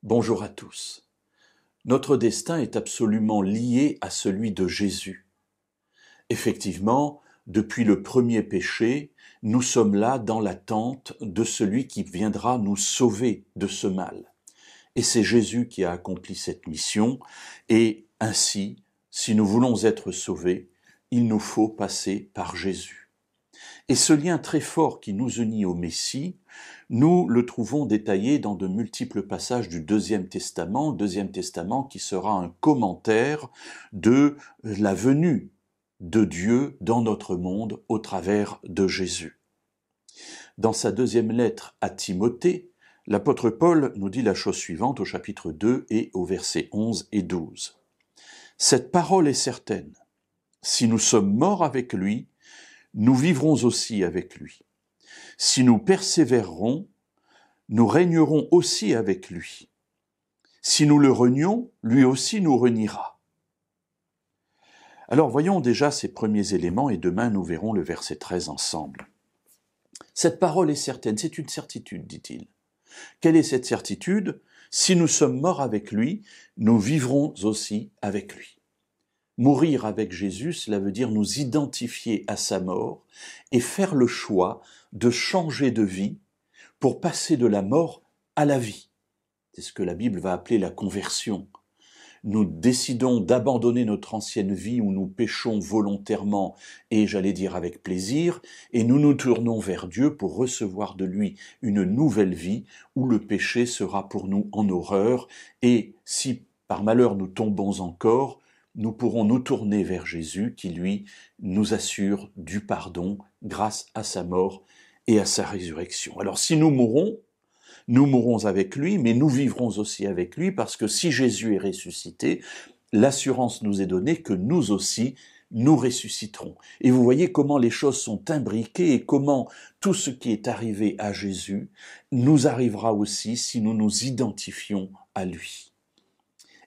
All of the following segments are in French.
Bonjour à tous. Notre destin est absolument lié à celui de Jésus. Effectivement, depuis le premier péché, nous sommes là dans l'attente de celui qui viendra nous sauver de ce mal. Et c'est Jésus qui a accompli cette mission, et ainsi, si nous voulons être sauvés, il nous faut passer par Jésus. Et ce lien très fort qui nous unit au Messie, nous le trouvons détaillé dans de multiples passages du Deuxième Testament qui sera un commentaire de la venue de Dieu dans notre monde au travers de Jésus. Dans sa deuxième lettre à Timothée, l'apôtre Paul nous dit la chose suivante au chapitre 2 et au verset 11 et 12. « Cette parole est certaine. Si nous sommes morts avec lui, nous vivrons aussi avec lui. Si nous persévérerons, nous régnerons aussi avec lui. Si nous le renions, lui aussi nous reniera. » Alors voyons déjà ces premiers éléments et demain nous verrons le verset 13 ensemble. Cette parole est certaine, c'est une certitude, dit-il. Quelle est cette certitude ? Si nous sommes morts avec lui, nous vivrons aussi avec lui. Mourir avec Jésus, cela veut dire nous identifier à sa mort et faire le choix de changer de vie pour passer de la mort à la vie. C'est ce que la Bible va appeler la conversion. Nous décidons d'abandonner notre ancienne vie où nous péchons volontairement et, j'allais dire, avec plaisir, et nous nous tournons vers Dieu pour recevoir de lui une nouvelle vie où le péché sera pour nous en horreur, et si par malheur nous tombons encore, nous pourrons nous tourner vers Jésus qui, lui, nous assure du pardon grâce à sa mort et à sa résurrection. Alors si nous mourrons avec lui, mais nous vivrons aussi avec lui, parce que si Jésus est ressuscité, l'assurance nous est donnée que nous aussi, nous ressusciterons. Et vous voyez comment les choses sont imbriquées et comment tout ce qui est arrivé à Jésus nous arrivera aussi si nous nous identifions à lui.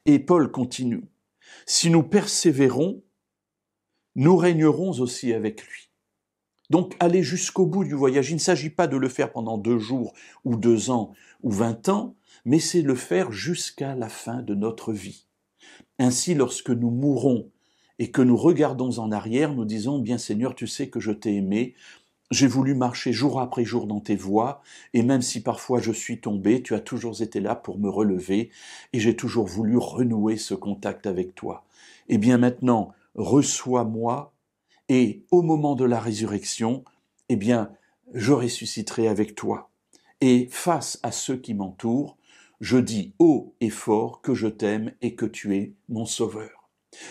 Et Paul continue. Si nous persévérons, nous régnerons aussi avec lui. Donc, aller jusqu'au bout du voyage. Il ne s'agit pas de le faire pendant 2 jours ou 2 ans ou 20 ans, mais c'est le faire jusqu'à la fin de notre vie. Ainsi, lorsque nous mourrons et que nous regardons en arrière, nous disons, bien Seigneur, tu sais que je t'ai aimé, j'ai voulu marcher jour après jour dans tes voies, et même si parfois je suis tombé, tu as toujours été là pour me relever, et j'ai toujours voulu renouer ce contact avec toi. Eh bien maintenant, reçois-moi, et au moment de la résurrection, eh bien, je ressusciterai avec toi. Et face à ceux qui m'entourent, je dis haut et fort que je t'aime et que tu es mon sauveur.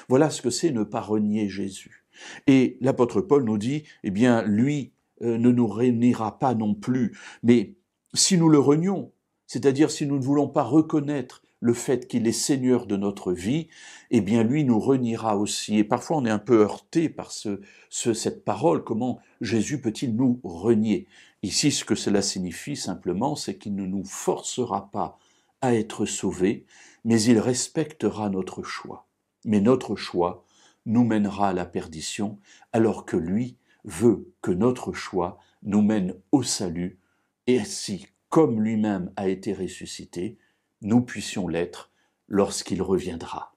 Voilà ce que c'est ne pas renier Jésus. Et l'apôtre Paul nous dit, eh bien, lui, ne nous reniera pas non plus. Mais si nous le renions, c'est-à-dire si nous ne voulons pas reconnaître le fait qu'il est Seigneur de notre vie, eh bien lui nous reniera aussi. Et parfois on est un peu heurté par cette parole, comment Jésus peut-il nous renier ? Ici, ce que cela signifie simplement, c'est qu'il ne nous forcera pas à être sauvés, mais il respectera notre choix. Mais notre choix nous mènera à la perdition, alors que lui veut que notre choix nous mène au salut, et ainsi, comme lui-même a été ressuscité, nous puissions l'être lorsqu'il reviendra.